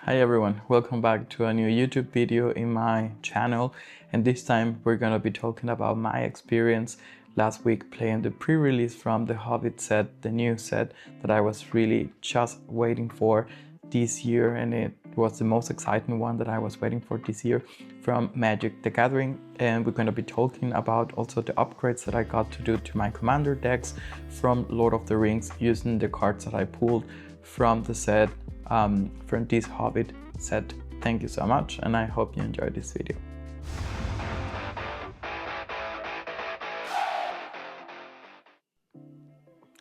Hi everyone, welcome back to a new YouTube video in my channel, and this time we're gonna be talking about my experience last week playing the pre-release from the Hobbit set, the new set that I was really just waiting for this year, and it was the most exciting one that I was waiting for this year from Magic the Gathering. And we're gonna be talking about also the upgrades that I got to do to my Commander decks from Lord of the Rings using the cards that I pulled from the set, from this Hobbit set. Thank you so much, and I hope you enjoyed this video.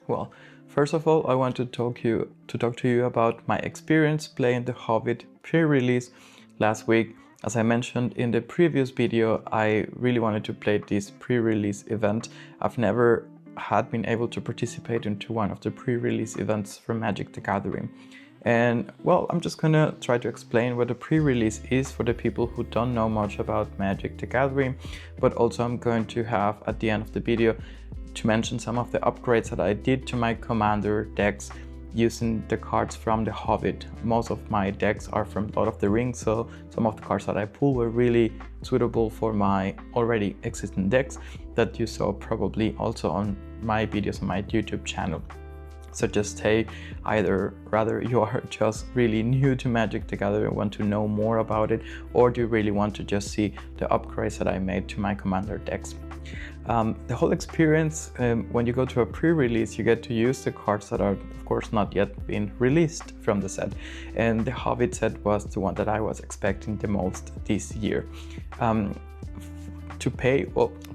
Well, first of all, I want to talk to you about my experience playing the Hobbit pre-release last week. As I mentioned in the previous video, I really wanted to play this pre-release event. I've never had been able to participate into one of the pre-release events from Magic the Gathering. And well, I'm just gonna try to explain what a pre-release is for the people who don't know much about Magic the Gathering, but also I'm going to have at the end of the video to mention some of the upgrades that I did to my Commander decks using the cards from the Hobbit. Most of my decks are from Lord of the Rings, so some of the cards that I pulled were really suitable for my already existing decks that you saw probably also on my videos on my YouTube channel. So just say rather you are just really new to Magic the Gathering and want to know more about it, or do you really want to just see the upgrades that I made to my Commander decks. The whole experience, when you go to a pre-release, you get to use the cards that are of course not yet been released from the set, and the Hobbit set was the one that I was expecting the most this year.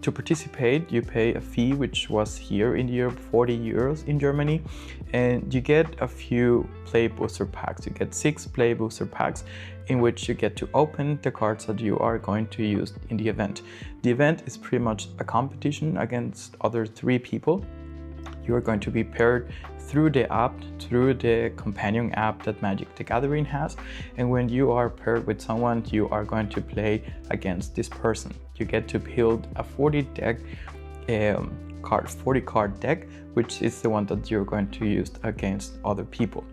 To participate, you pay a fee, which was here in Europe 40 euros in Germany, and you get a few play booster packs. You get 6 play booster packs in which you get to open the cards that you are going to use in the event. The event is pretty much a competition against other 3 people. You are going to be paired through the app, through the companion app that Magic the Gathering has, and when you are paired with someone, you are going to play against this person. You get to build a 40 card deck, which is the one that you're going to use against other people.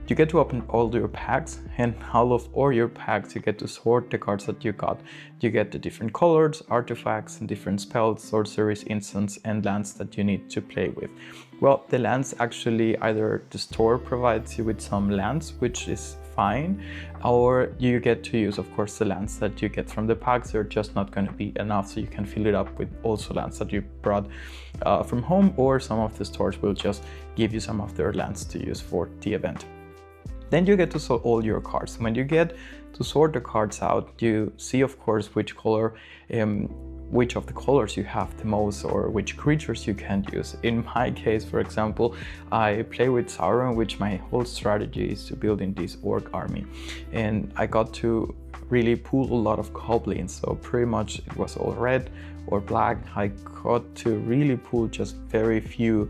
You get to open all your packs, and out of all your packs you get to sort the cards that you got. You get the different colors, artifacts, and different spells, sorceries, instants, and lands that you need to play with. Well, the lands actually, either the store provides you with some lands, which is fine, or you get to use, of course, the lands that you get from the packs. They're just not going to be enough, so you can fill it up with also lands that you brought from home, or some of the stores will just give you some of their lands to use for the event. Then you get to sort all your cards. When you get to sort the cards out, you see, of course, which of the colors you have the most, or which creatures you can use. In my case, for example, I play with Sauron, which my whole strategy is to build in this orc army, and I got to really pull a lot of goblins, so pretty much it was all red or black. I got to really pull just very few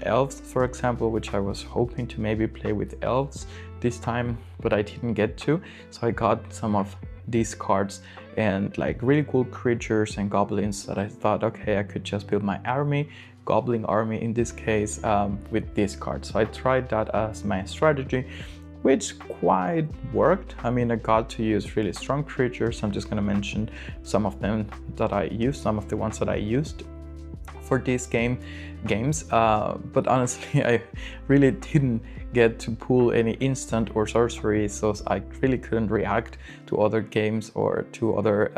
elves, for example, which I was hoping to maybe play with elves this time, but I didn't get to. So I got some of these cards and like really cool creatures and goblins that I thought, okay, I could just build my army, goblin army in this case, with these cards. So I tried that as my strategy, which quite worked. I mean, I got to use really strong creatures. I'm just going to mention some of them that I used, some of the ones that I used for these games, but honestly I really didn't get to pull any instant or sorcery, so I really couldn't react to other games or to other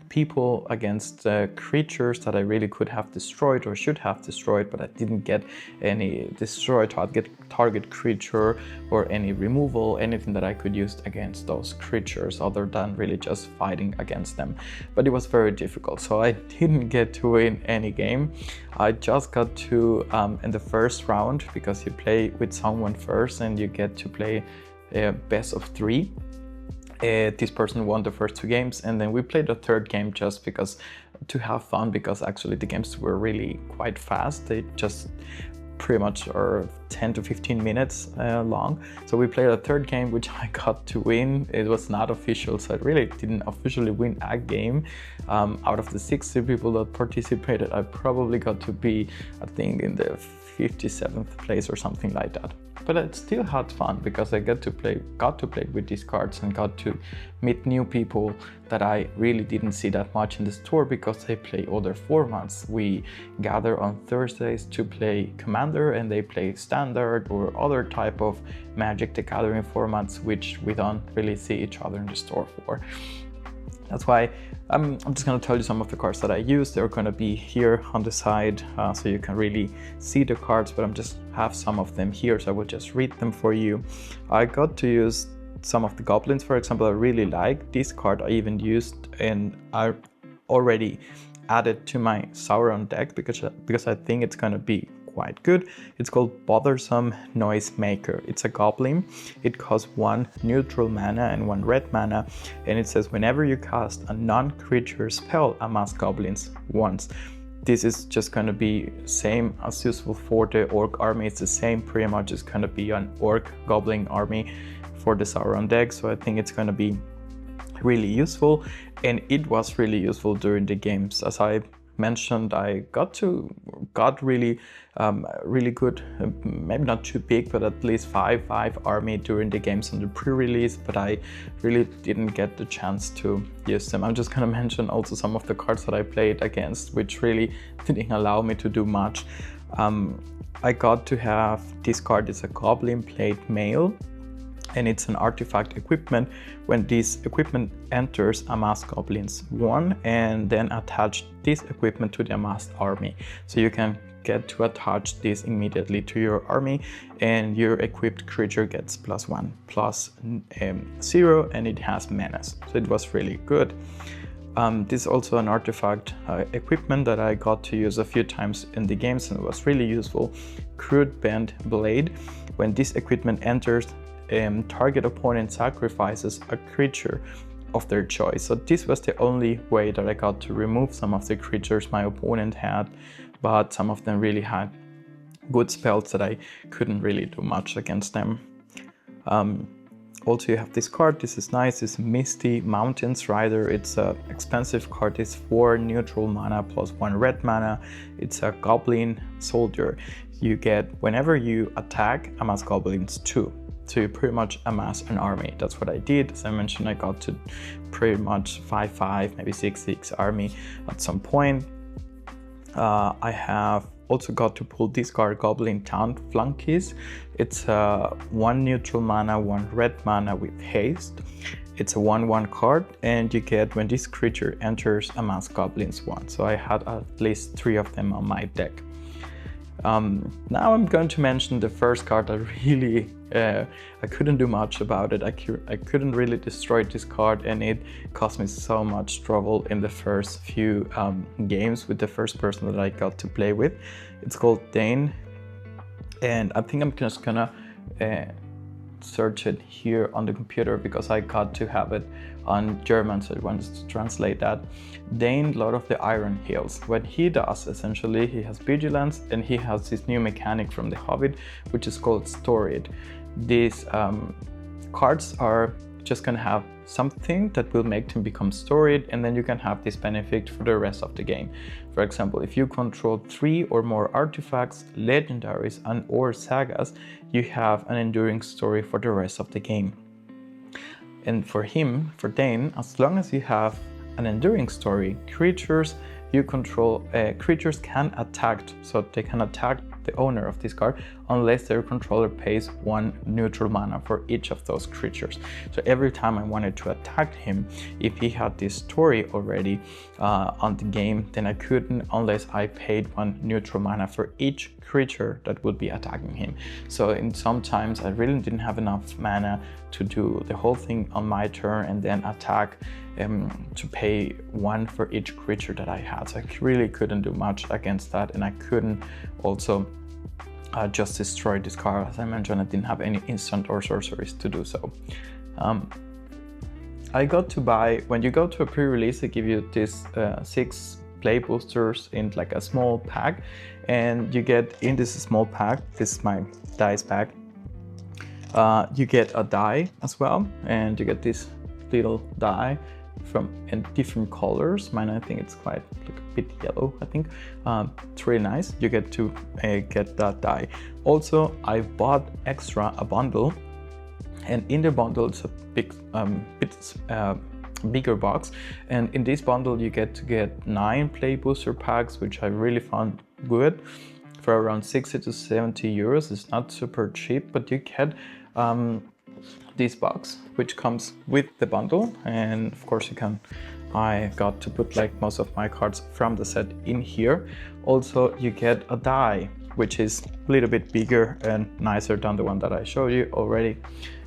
people against creatures that I really could have destroyed or should have destroyed, but I didn't get any destroy target creature or any removal, anything that I could use against those creatures other than really just fighting against them. But it was very difficult, so I didn't get to win any game. I just got to in the first round, because you play with someone first and you get to play best of 3. This person won the first 2 games, and then we played the third game just because to have fun, because actually the games were really quite fast. They just pretty much are 10 to 15 minutes long. So we played a third game, which I got to win. It was not official, so I really didn't officially win a game. Out of the 60 people that participated, I probably got to be, I think, in the 57th place or something like that. but I still had fun because I got to play with these cards and got to meet new people that I really didn't see that much in the store because they play other formats. We gather on Thursdays to play Commander, and they play Standard or other type of Magic the Gathering formats, which we don't really see each other in the store for. That's why I'm just going to tell you some of the cards that I use. They're going to be here on the side, so you can really see the cards, but I'm just have some of them here, so I will just read them for you. I got to use some of the goblins, for example. I really like this card. I even used, and I already added to my Sauron deck because I think it's going to be quite good. It's called Bothersome Noisemaker. It's a goblin. It costs 1 neutral mana and 1 red mana, and it says whenever you cast a non-creature spell, amass goblins once. This is just going to be same as useful for the orc army. It's the same pretty much. It's going to be an orc goblin army for the Sauron deck, so I think it's going to be really useful, and it was really useful during the games. As I mentioned, I got really good, maybe not too big, but at least 5 army during the games on the pre-release, but I really didn't get the chance to use them. I'm just gonna mention also some of the cards that I played against, which really didn't allow me to do much. I got to have this card. It's a Goblin Plate Mail, and it's an artifact equipment. When this equipment enters, amass goblins 1, and then attach this equipment to the amassed army. So you can get to attach this immediately to your army, and your equipped creature gets +1/+0, and it has menace. So it was really good. This is also an artifact equipment that I got to use a few times in the games, and it was really useful. Crude Bent Blade. When this equipment enters, target opponent sacrifices a creature of their choice. So this was the only way that I got to remove some of the creatures my opponent had, but some of them really had good spells that I couldn't really do much against them. Also, you have this card. This is nice. It's Misty Mountains Rider. It's an expensive card. It's 4 neutral mana plus 1 red mana. It's a goblin soldier. You get, whenever you attack, amass goblins 2. So you pretty much amass an army. That's what I did. As I mentioned, I got to pretty much 5/5, maybe 6/6 army at some point. I have also got to pull this card, Goblin Town Flunkies. It's 1 neutral mana, 1 red mana with haste. It's a 1/1 card, and you get, when this creature enters, amass goblins 1. So I had at least 3 of them on my deck. Now I'm going to mention the first card. I really I couldn't do much about it. I couldn't really destroy this card, and it caused me so much trouble in the first few games with the first person that I got to play with. It's called Dane, and I think I'm just gonna search it here on the computer because I got to have it on German, so I wanted to translate that. Dane, Lord of the Iron Hills. What he does, essentially, he has vigilance, and he has this new mechanic from the Hobbit, which is called Storied. These cards are just gonna have something that will make them become storied, and then you can have this benefit for the rest of the game. For example, if you control 3 or more artifacts, legendaries, and or sagas, you have an enduring story for the rest of the game. And for him, for Dane, as long as you have an enduring story, creatures you control, creatures can attack, so they can attack the owner of this card unless their controller pays 1 neutral mana for each of those creatures. So every time I wanted to attack him, if he had this story already on the game, then I couldn't unless I paid 1 neutral mana for each creature that would be attacking him. So in sometimes I really didn't have enough mana to do the whole thing on my turn and then attack to pay 1 for each creature that I had. So I really couldn't do much against that, and I couldn't also just destroy this card. As I mentioned, I didn't have any instant or sorceries to do so. I got to buy, when you go to a pre-release, they give you this 6 play boosters in like a small pack, and you get in this small pack, this is my dice pack, you get a die as well, and you get this little die, in different colors. Mine, I think it's quite like a bit yellow, I think. It's really nice. You get to get that die. Also, I bought extra a bundle, and in the bundle it's a bigger box, and in this bundle you get to get 9 play booster packs, which I really found good for around 60 to 70 euros. It's not super cheap, but you get this box which comes with the bundle, and of course I got to put like most of my cards from the set in here. Also, you get a die which is a little bit bigger and nicer than the one that I showed you already,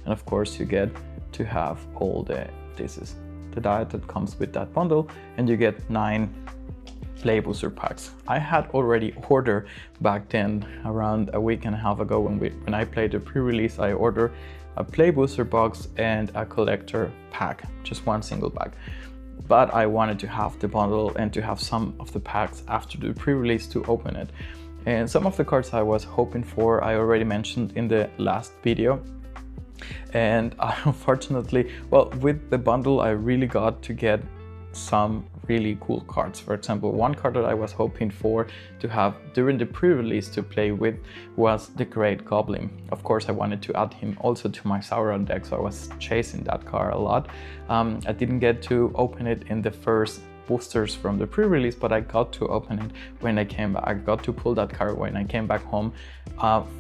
and of course you get to have this is the die that comes with that bundle, and you get 9 play booster packs. I had already ordered back then, around a week and a half ago, when I played the pre-release. I ordered a play booster box and a collector pack, just one single pack. But I wanted to have the bundle and to have some of the packs after the pre-release to open it. And some of the cards I was hoping for, I already mentioned in the last video. And unfortunately, well, with the bundle, I really got to get some really cool cards. For example, one card that I was hoping for to have during the pre-release to play with was the Great Goblin. Of course, I wanted to add him also to my Sauron deck, so I was chasing that card a lot. I didn't get to open it in the first boosters from the pre-release, but I got to open it when I came back. I got to pull that card when I came back home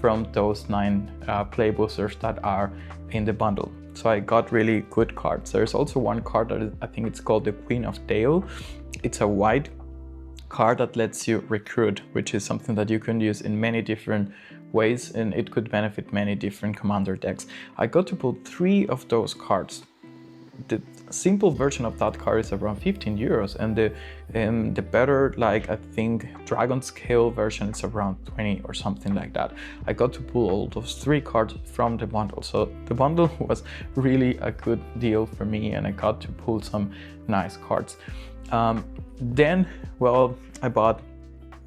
from those 9 play boosters that are in the bundle. So I got really good cards. There's also one card that I think it's called the Queen of Dale. It's a white card that lets you recruit, which is something that you can use in many different ways, and it could benefit many different commander decks. I got to pull 3 of those cards. The simple version of that card is around 15 euros, and the better, like I think Dragon Scale version is around 20 or something like that. I got to pull all those 3 cards from the bundle, so the bundle was really a good deal for me, and I got to pull some nice cards. Then, well, I bought,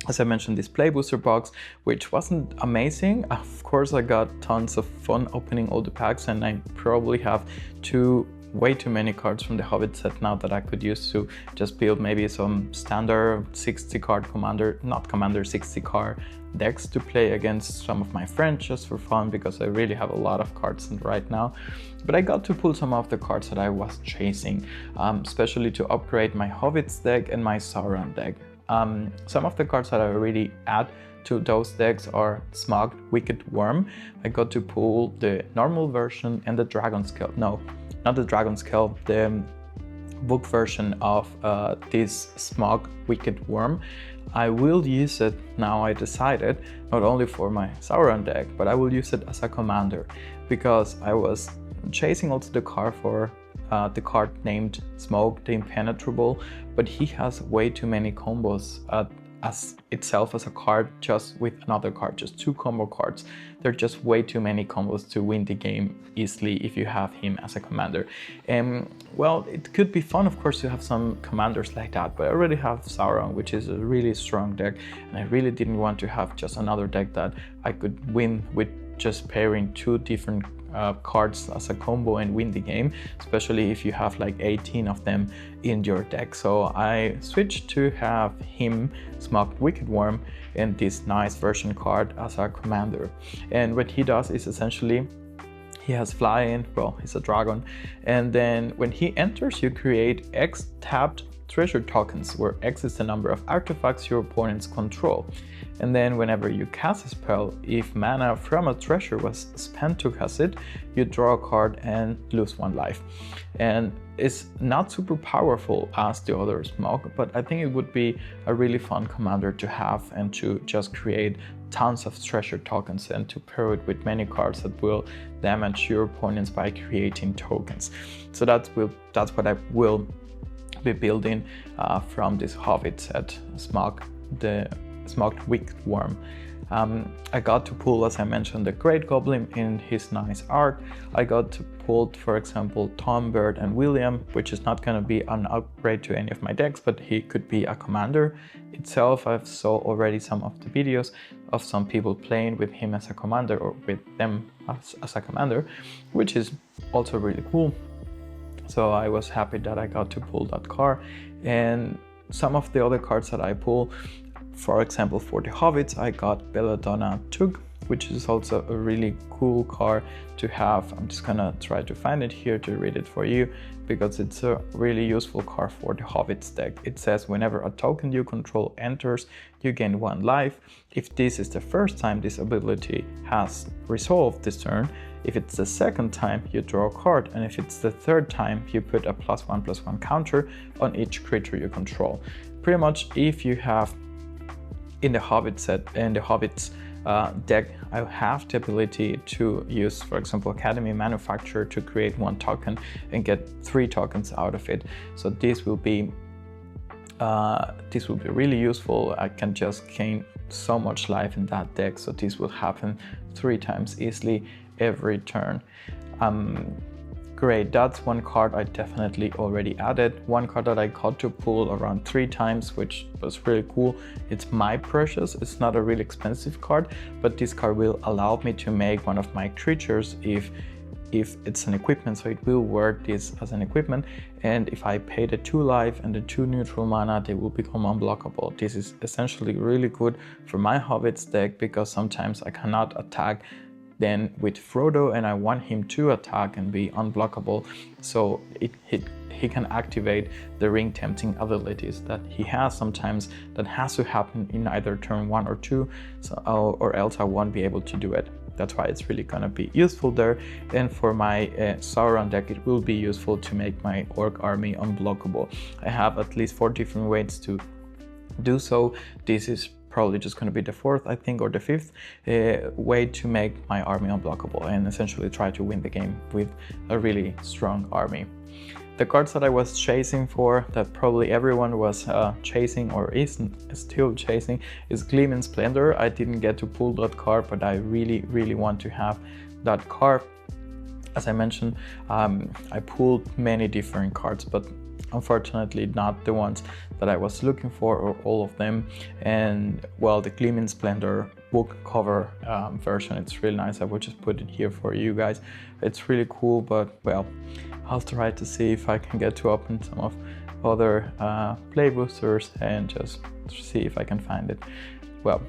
as I mentioned, this play booster box, which wasn't amazing. Of course, I got tons of fun opening all the packs, and I probably have way too many cards from the Hobbit set now that I could use to just build maybe some standard 60 card 60 card decks to play against some of my friends just for fun, because I really have a lot of cards right now. But I got to pull some of the cards that I was chasing, especially to upgrade my Hobbits deck and my Sauron deck. Some of the cards that I already add to those decks are Smog Wicked Worm. I got to pull the normal version and the Dragon Scale. No, not the Dragon Scale, the book version of this Smog Wicked Worm. I will use it now, I decided, not only for my Sauron deck, but I will use it as a commander, because I was chasing also the card for the card named Smoke the Impenetrable, but he has way too many combos as itself as a card, just with another card, just 2 combo cards. There are just way too many combos to win the game easily if you have him as a commander. Well, it could be fun, of course, to have some commanders like that, but I already have Sauron, which is a really strong deck, and I really didn't want to have just another deck that I could win with just pairing 2 different cards as a combo and win the game, especially if you have like 18 of them in your deck. So I switched to have him, Smog Wicked Worm, and this nice version card as our commander. And what he does is essentially he has flying, well, he's a dragon, and then when he enters, you create X tapped treasure tokens, where X is the number of artifacts your opponents control. And then whenever you cast a spell, if mana from a treasure was spent to cast it, you draw a card and lose 1 life. And it's not super powerful as the other Smog, but I think it would be a really fun commander to have, and to just create tons of treasure tokens and to pair it with many cards that will damage your opponents by creating tokens. So that's what I will be building from this Hobbit set, the Smoked Wicked Worm. I got to pull, as I mentioned, the Great Goblin in his nice art. I got to pull, for example, Tom, Bird, and William, which is not going to be an upgrade to any of my decks, but he could be a commander itself. I've saw already some of the videos of some people playing with him as a commander, or with them as a commander, which is also really cool. so I was happy that I got to pull that card. And some of the other cards that I pull, for example, for the Hobbits, I got Belladonna Tug, which is also a really cool card to have. I'm just gonna try to find it here to read it for you, because it's a really useful card for the Hobbits deck. It says whenever a token you control enters, you gain 1 life. If this is the first time this ability has resolved this turn, if it's the second time, you draw a card, and if it's the third time, you put a +1/+1 counter on each creature you control. Pretty much, if you have in the Hobbit set and the Hobbits deck, I have the ability to use, for example, Academy Manufacturer to create 1 token and get 3 tokens out of it. So this will be really useful. I can just gain so much life in that deck, so this will happen 3 times easily every turn. Great, that's 1 card I definitely already added. 1 card that I got to pull around 3 times, which was really cool. It's My Precious. It's not a really expensive card, but this card will allow me to make one of my creatures if it's an equipment, so it will work this as an equipment. And if I pay the 2 life and the 2 neutral mana, they will become unblockable. This is essentially really good for my Hobbits deck, because sometimes I cannot attack then with Frodo and I want him to attack and be unblockable, so he can activate the ring tempting abilities that he has sometimes. That has to happen in either turn 1 or 2, or else I won't be able to do it. That's why it's really gonna be useful there. And for my Sauron deck, it will be useful to make my orc army unblockable. I have at least 4 different ways to do so. This is probably just going to be the 4th, I think, or the 5th way to make my army unblockable and essentially try to win the game with a really strong army. The cards that I was chasing for, that probably everyone was chasing or is still chasing, is Gleam and Splendor. I didn't get to pull that card, but I really want to have that card. As I mentioned, I pulled many different cards, but unfortunately not the ones that I was looking for, or all of them. And well, the Gleam and Splendor book cover version, it's really nice. I will just put it here for you guys. It's really cool, but well, I'll try to see if I can get to open some of other play boosters and just see if I can find it. Well,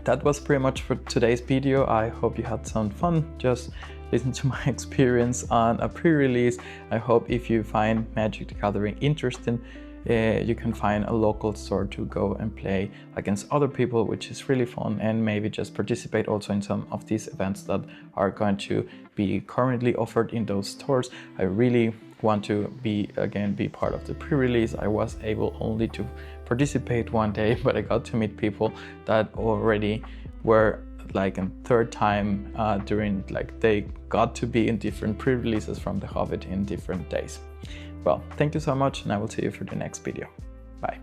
that was pretty much for today's video. I hope you had some fun. Just listen to my experience on a pre-release. I hope if you find Magic the Gathering interesting, you can find a local store to go and play against other people, which is really fun, and maybe just participate also in some of these events that are going to be currently offered in those stores. I really want to be part of the pre-release. I was able only to participate 1 day, but I got to meet people that already were like a 3rd time during, like, they got to be in different pre-releases from the Hobbit in different days. Well, thank you so much, and I will see you for the next video. Bye.